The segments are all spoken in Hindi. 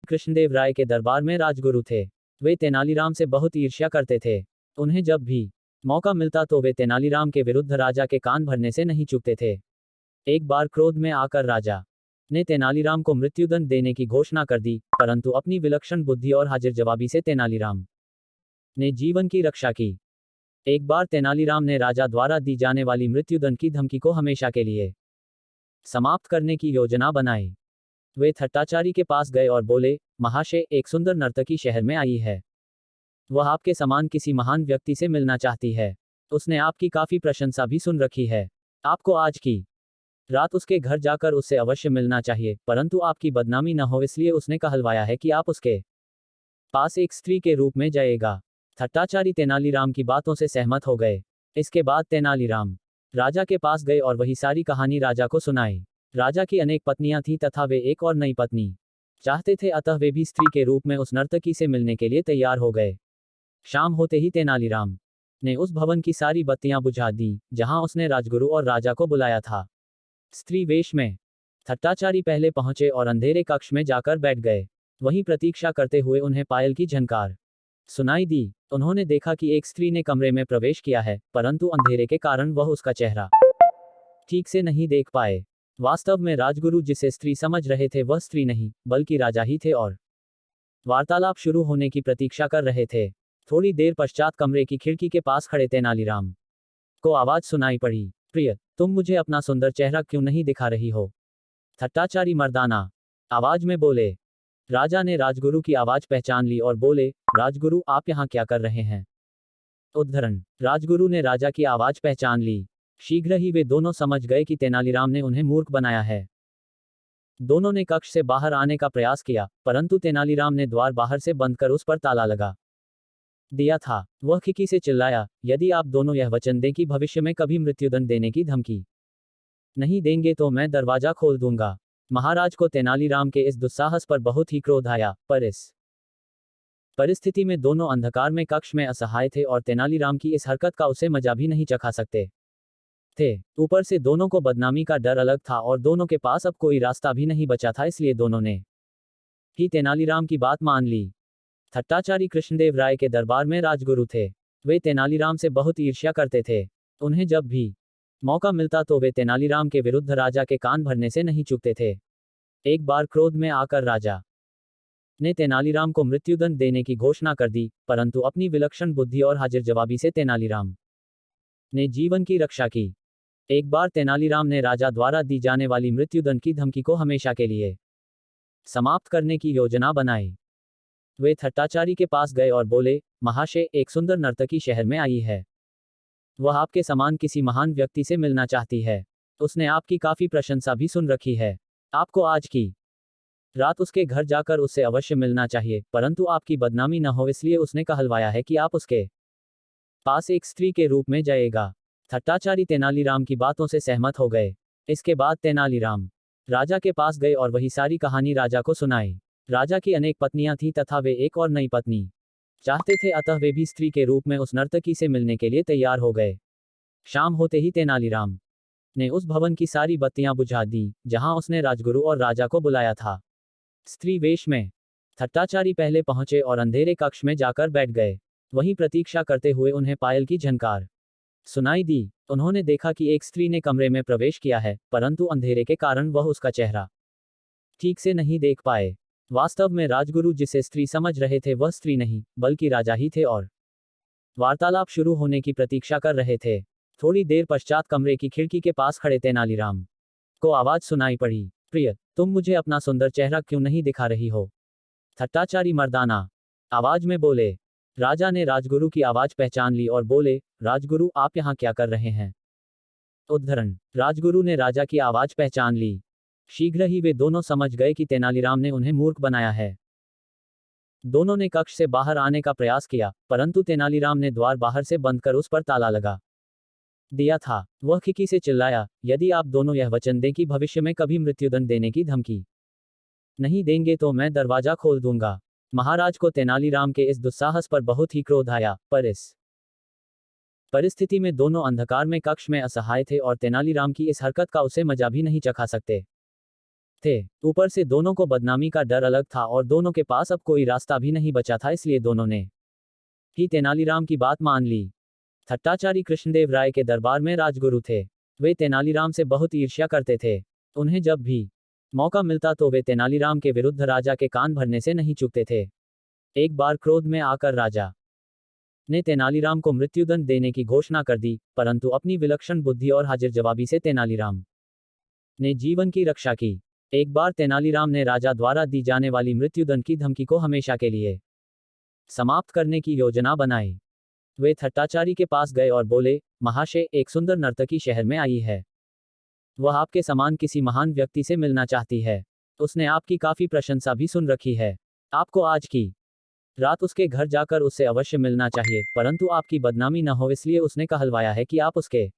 कृष्णदेव राय के दरबार में राजगुरु थे। वे तेनालीराम से बहुत ईर्ष्या करते थे। उन्हें जब भी मौका मिलता तो वे तेनालीराम के विरुद्ध राजा के कान भरने से नहीं चूकते थे। एक बार क्रोध में आकर राजा ने तेनालीराम को मृत्युदंड देने की घोषणा कर दी, परंतु अपनी विलक्षण बुद्धि और हाजिर जवाबी से तेनालीराम ने जीवन की रक्षा की। एक बार तेनालीराम ने राजा द्वारा दी जाने वाली मृत्युदंड की धमकी को हमेशा के लिए समाप्त करने की योजना बनाई। वे थट्टाचारी के पास गए और बोले, महाशय, एक सुंदर नर्तकी शहर में आई है। वह आपके समान किसी महान व्यक्ति से मिलना चाहती है। उसने आपकी काफी प्रशंसा भी सुन रखी है। आपको आज की रात उसके घर जाकर उससे अवश्य मिलना चाहिए, परंतु आपकी बदनामी न हो इसलिए उसने कहलवाया है कि आप उसके पास एक स्त्री के रूप में जाएगा। थट्टाचारी तेनालीराम की बातों से सहमत हो गए। इसके बाद तेनालीराम राजा के पास गए और वही सारी कहानी राजा को सुनाई। राजा की अनेक पत्नियां थीं तथा वे एक और नई पत्नी चाहते थे, अतः वे भी स्त्री के रूप में उस नर्तकी से मिलने के लिए तैयार हो गए। शाम होते ही तेनालीराम ने उस भवन की सारी बत्तियां बुझा दी जहां उसने राजगुरु और राजा को बुलाया था। स्त्री वेश में थट्टाचारी पहले पहुंचे और अंधेरे कक्ष में जाकर बैठ गए। वहीं प्रतीक्षा करते हुए उन्हें पायल की झनकार सुनाई दी। उन्होंने देखा कि एक स्त्री ने कमरे में प्रवेश किया है, परंतु अंधेरे के कारण वह उसका चेहरा ठीक से नहीं देख पाए। वास्तव में राजगुरु जिसे स्त्री समझ रहे थे वह स्त्री नहीं बल्कि राजा ही थे और वार्तालाप शुरू होने की प्रतीक्षा कर रहे थे। थोड़ी देर पश्चात कमरे की खिड़की के पास खड़े तेनालीराम को आवाज सुनाई पड़ी, प्रिय, तुम मुझे अपना सुंदर चेहरा क्यों नहीं दिखा रही हो? थट्टाचारी मर्दाना आवाज में बोले। राजा ने राजगुरु की आवाज पहचान ली और बोले, राजगुरु, आप यहाँ क्या कर रहे हैं? उद्धरण। राजगुरु ने राजा की आवाज पहचान ली। शीघ्र ही वे दोनों समझ गए कि तेनालीराम ने उन्हें मूर्ख बनाया है। दोनों ने कक्ष से बाहर आने का प्रयास किया, परंतु तेनालीराम ने द्वार बाहर से बंद कर उस पर ताला लगा दिया था। वह खिकी से चिल्लाया, यदि आप दोनों यह वचन दें कि भविष्य में कभी मृत्युदंड देने की धमकी नहीं देंगे तो मैं दरवाजा खोल दूंगा। महाराज को तेनालीराम के इस दुस्साहस पर बहुत ही क्रोध आया, पर इस परिस्थिति में दोनों अंधकार में कक्ष में असहाय थे और तेनालीराम की इस हरकत का उसे मजा भी नहीं चखा सकते थे। ऊपर से दोनों को बदनामी का डर अलग था और दोनों के पास अब कोई रास्ता भी नहीं बचा था, इसलिए दोनों ने ही तेनालीराम की बात मान ली। थट्टाचारी कृष्णदेव राय के दरबार में राजगुरु थे। वे तेनालीराम से बहुत ईर्ष्या करते थे। उन्हें जब भी मौका मिलता तो वे तेनालीराम के विरुद्ध राजा के कान भरने से नहीं चूकते थे। एक बार क्रोध में आकर राजा ने तेनालीराम को मृत्युदंड देने की घोषणा कर दी, परंतु अपनी विलक्षण बुद्धि और हाजिर जवाबी से तेनालीराम ने जीवन की रक्षा की। एक बार तेनालीराम ने राजा द्वारा दी जाने वाली मृत्युदंड की धमकी को हमेशा के लिए समाप्त करने की योजना बनाई। वे थट्टाचारी के पास गए और बोले, महाशय, एक सुंदर नर्तकी शहर में आई है। वह आपके समान किसी महान व्यक्ति से मिलना चाहती है। उसने आपकी काफी प्रशंसा भी सुन रखी है। आपको आज की रात उसके घर जाकर उससे अवश्य मिलना चाहिए, परंतु आपकी बदनामी न हो इसलिए उसने कहलवाया है कि आप उसके पास एक स्त्री के रूप में जाएगा। थट्टाचारी तेनालीराम की बातों से सहमत हो गए। इसके बाद तेनालीराम राजा के पास गए और वही सारी कहानी राजा को सुनाई। राजा की अनेक पत्नियां थीं तथा वे एक और नई पत्नी चाहते थे, अतः वे भी स्त्री के रूप में उस नर्तकी से मिलने के लिए तैयार हो गए। शाम होते ही तेनालीराम ने उस भवन की सारी बत्तियां बुझा दी जहां उसने राजगुरु और राजा को बुलाया था। स्त्री वेश में थट्टाचारी पहले पहुंचे और अंधेरे कक्ष में जाकर बैठ गए। वहीं प्रतीक्षा करते हुए उन्हें पायल की झनकार सुनाई दी। उन्होंने देखा कि एक स्त्री ने कमरे में प्रवेश किया है, परंतु अंधेरे के कारण वह उसका चेहरा ठीक से नहीं देख पाए। वास्तव में राजगुरु जिसे स्त्री समझ रहे थे वह स्त्री नहीं बल्कि राजा ही थे और वार्तालाप शुरू होने की प्रतीक्षा कर रहे थे। थोड़ी देर पश्चात कमरे की खिड़की के पास खड़े तेनालीराम को आवाज सुनाई पड़ी, प्रिय, तुम मुझे अपना सुंदर चेहरा क्यों नहीं दिखा रही हो? थट्टाचारी मर्दाना आवाज में बोले। राजा ने राजगुरु की आवाज पहचान ली और बोले, राजगुरु, आप यहाँ क्या कर रहे हैं? उद्धरण। राजगुरु ने राजा की आवाज पहचान ली। शीघ्र ही वे दोनों समझ गए कि तेनालीराम ने उन्हें मूर्ख बनाया है। दोनों ने कक्ष से बाहर आने का प्रयास किया, परंतु तेनालीराम ने द्वार बाहर से बंद कर उस पर ताला लगा दिया था। वह खिकी से चिल्लाया, यदि आप दोनों यह वचन दें कि भविष्य में कभी मृत्युदंड देने की धमकी नहीं देंगे तो मैं दरवाजा खोल दूंगा। महाराज को तेनालीराम के इस दुस्साहस पर बहुत ही क्रोध आया, पर इस परिस्थिति में दोनों अंधकार में कक्ष में असहाय थे और तेनालीराम की इस हरकत का उसे मजा भी नहीं चखा सकते थे। ऊपर से दोनों को बदनामी का डर अलग था और दोनों के पास अब कोई रास्ता भी नहीं बचा था, इसलिए दोनों ने ही तेनालीराम की बात मान ली। थट्टाचारी कृष्णदेव राय के दरबार में राजगुरु थे। वे तेनालीराम से बहुत ईर्ष्या करते थे। उन्हें जब भी मौका मिलता तो वे तेनालीराम के विरुद्ध राजा के कान भरने से नहीं चूकते थे। एक बार क्रोध में आकर राजा ने तेनालीराम को मृत्युदंड देने की घोषणा कर दी, परंतु अपनी विलक्षण बुद्धि और हाजिर जवाबी से तेनालीराम ने जीवन की रक्षा की। एक बार तेनालीराम ने राजा द्वारा दी जाने वाली मृत्युदंड की धमकी को हमेशा के लिए समाप्त करने की योजना बनाई। वे थट्टाचारी के पास गए और बोले, महाशय, एक सुंदर नर्तकी शहर में आई है। वह आपके समान किसी महान व्यक्ति से मिलना चाहती है। उसने आपकी काफी प्रशंसा भी सुन रखी है। आपको आज की रात उसके घर जाकर उससे अवश्य मिलना चाहिए, परंतु आपकी बदनामी न हो इसलिए उसने कहलवाया है कि आप उसके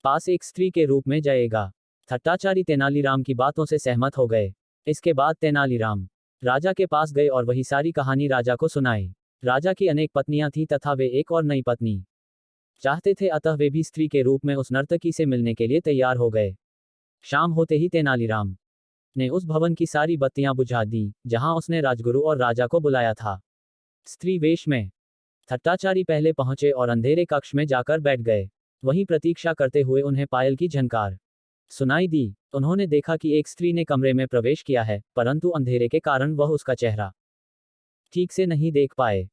पास एक स्त्री के रूप में जाएगा। थट्टाचारी तेनालीराम की बातों से सहमत हो गए। इसके बाद तेनालीराम राजा के पास गए और वही सारी कहानी राजा को सुनाई। राजा की अनेक पत्नियां थीं तथा वे एक और नई पत्नी चाहते थे, अतः वे भी स्त्री के रूप में उस नर्तकी से मिलने के लिए तैयार हो गए। शाम होते ही तेनालीराम ने उस भवन की सारी बत्तियां बुझा दी जहां उसने राजगुरु और राजा को बुलाया था। स्त्री वेश में थट्टाचारी पहले पहुंचे और अंधेरे कक्ष में जाकर बैठ गए। वहीं प्रतीक्षा करते हुए उन्हें पायल की झनकार सुनाई दी। उन्होंने देखा कि एक स्त्री ने कमरे में प्रवेश किया है, परंतु अंधेरे के कारण वह उसका चेहरा ठीक से नहीं देख पाए।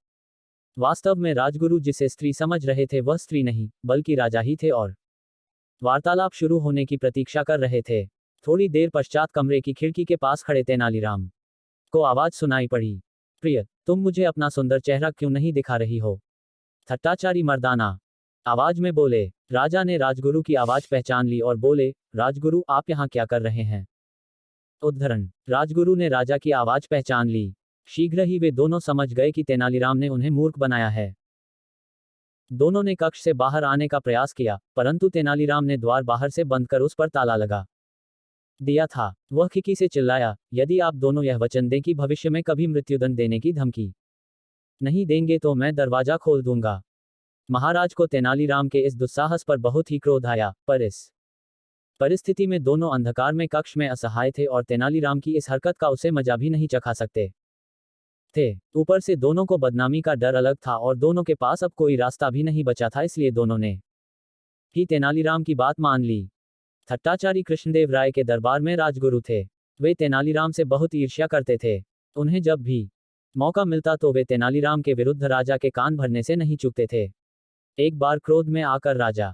वास्तव में राजगुरु जिसे स्त्री समझ रहे थे वह स्त्री नहीं बल्कि राजा ही थे और वार्तालाप शुरू होने की प्रतीक्षा कर रहे थे। थोड़ी देर पश्चात कमरे की खिड़की के पास खड़े तेनालीराम को आवाज सुनाई पड़ी, प्रिय, तुम मुझे अपना सुंदर चेहरा क्यों नहीं दिखा रही हो? थट्टाचारी मर्दाना आवाज में बोले। राजा ने राजगुरु की आवाज पहचान ली और बोले, राजगुरु, आप यहाँ क्या कर रहे हैं? उद्धरण। राजगुरु ने राजा की आवाज पहचान ली। शीघ्र ही वे दोनों समझ गए कि तेनालीराम ने उन्हें मूर्ख बनाया है। दोनों ने कक्ष से बाहर आने का प्रयास किया, परंतु तेनालीराम ने द्वार बाहर से बंद कर उस पर ताला लगा दिया था। वह खिकी से चिल्लाया, यदि आप दोनों यह वचन दें कि भविष्य में कभी मृत्युदंड देने की धमकी नहीं देंगे तो मैं दरवाजा खोल दूंगा। महाराज को तेनालीराम के इस दुस्साहस पर बहुत ही क्रोध आया, पर इस परिस्थिति में दोनों अंधकार में कक्ष में असहाय थे और तेनालीराम की इस हरकत का उसे मजा भी नहीं चखा सकते थे। ऊपर से दोनों को बदनामी का डर अलग था और दोनों के पास अब कोई रास्ता भी नहीं बचा था, इसलिए दोनों ने ही तेनालीराम की बात मान ली। थट्टाचारी कृष्णदेव राय के दरबार में राजगुरु थे। वे तेनालीराम से बहुत ईर्ष्या करते थे। उन्हें जब भी मौका मिलता तो वे तेनालीराम के विरुद्ध राजा के कान भरने से नहीं चूकते थे। एक बार क्रोध में आकर राजा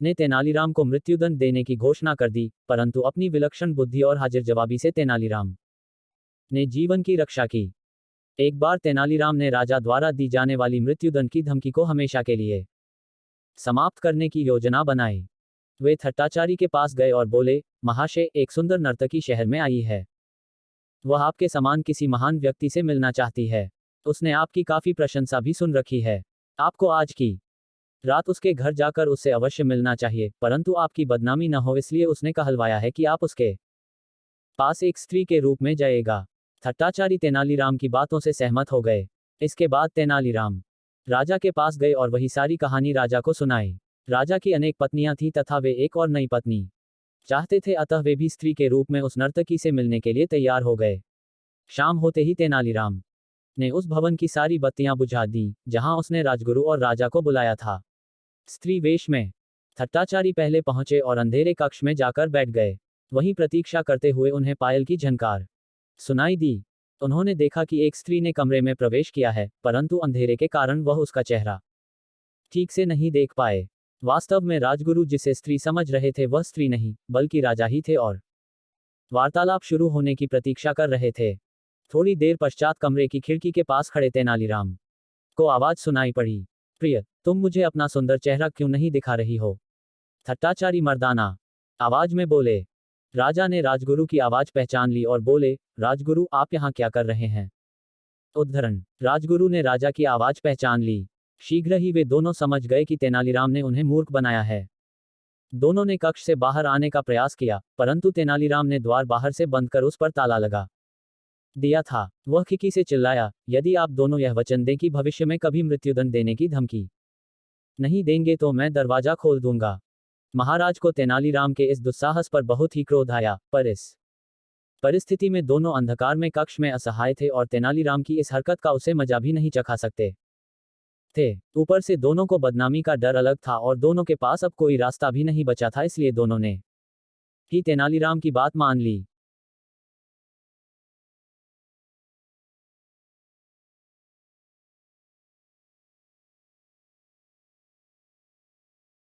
ने तेनालीराम को मृत्युदंड देने की घोषणा कर दी, परंतु अपनी विलक्षण बुद्धि और हाजिर जवाबी से तेनालीराम ने जीवन की रक्षा की। एक बार तेनालीराम ने राजा द्वारा दी जाने वाली मृत्युदंड की धमकी को हमेशा के लिए समाप्त करने की योजना बनाई। वे थट्टाचारी के पास गए और बोले, महाशय, एक सुंदर नर्तकी शहर में आई है। वह आपके समान किसी महान व्यक्ति से मिलना चाहती है। उसने आपकी काफी प्रशंसा भी सुन रखी है। आपको आज की रात उसके घर जाकर उससे अवश्य मिलना चाहिए, परंतु आपकी बदनामी न हो इसलिए उसने कहलवाया है कि आप उसके पास एक स्त्री के रूप में जाएगा। थट्टाचारी तेनालीराम की बातों से सहमत हो गए। इसके बाद तेनालीराम राजा के पास गए और वही सारी कहानी राजा को सुनाई। राजा की अनेक पत्नियां थीं तथा वे एक और नई पत्नी चाहते थे, अतः वे भी स्त्री के रूप में उस नर्तकी से मिलने के लिए तैयार हो गए। शाम होते ही तेनालीराम ने उस भवन की सारी बत्तियां बुझा दी जहां उसने राजगुरु और राजा को बुलाया था। स्त्री वेश में थट्टाचारी पहले पहुंचे और अंधेरे कक्ष में जाकर बैठ गए। वहीं प्रतीक्षा करते हुए उन्हें पायल की झनकार सुनाई दी। उन्होंने देखा कि एक स्त्री ने कमरे में प्रवेश किया है, परंतु अंधेरे के कारण वह उसका चेहरा ठीक से नहीं देख पाए। वास्तव में राजगुरु जिसे स्त्री समझ रहे थे वह स्त्री नहीं बल्कि राजा ही थे और वार्तालाप शुरू होने की प्रतीक्षा कर रहे थे। थोड़ी देर पश्चात कमरे की खिड़की के पास खड़े तेनालीराम को आवाज सुनाई पड़ी, प्रिय, तुम मुझे अपना सुंदर चेहरा क्यों नहीं दिखा रही हो? थट्टाचारी मर्दाना आवाज में बोले। राजा ने राजगुरु की आवाज पहचान ली और बोले, राजगुरु, आप यहाँ क्या कर रहे हैं? उद्धरण। राजगुरु ने राजा की आवाज पहचान ली। शीघ्र ही वे दोनों समझ गए कि तेनालीराम ने उन्हें मूर्ख बनाया है। दोनों ने कक्ष से बाहर आने का प्रयास किया, परंतु तेनालीराम ने द्वार बाहर से बंद कर उस पर ताला लगा दिया था। वह खिकी से चिल्लाया, यदि आप दोनों यह वचन दें कि भविष्य में कभी मृत्युदंड देने की धमकी नहीं देंगे तो मैं दरवाजा खोल दूंगा। महाराज को तेनालीराम के इस दुस्साहस पर बहुत ही क्रोध आया, पर इस परिस्थिति में दोनों अंधकार में कक्ष में असहाय थे और तेनालीराम की इस हरकत का उसे मजा भी नहीं चखा सकते थे। ऊपर से दोनों को बदनामी का डर अलग था और दोनों के पास अब कोई रास्ता भी नहीं बचा था, इसलिए दोनों ने ही तेनालीराम की बात मान ली।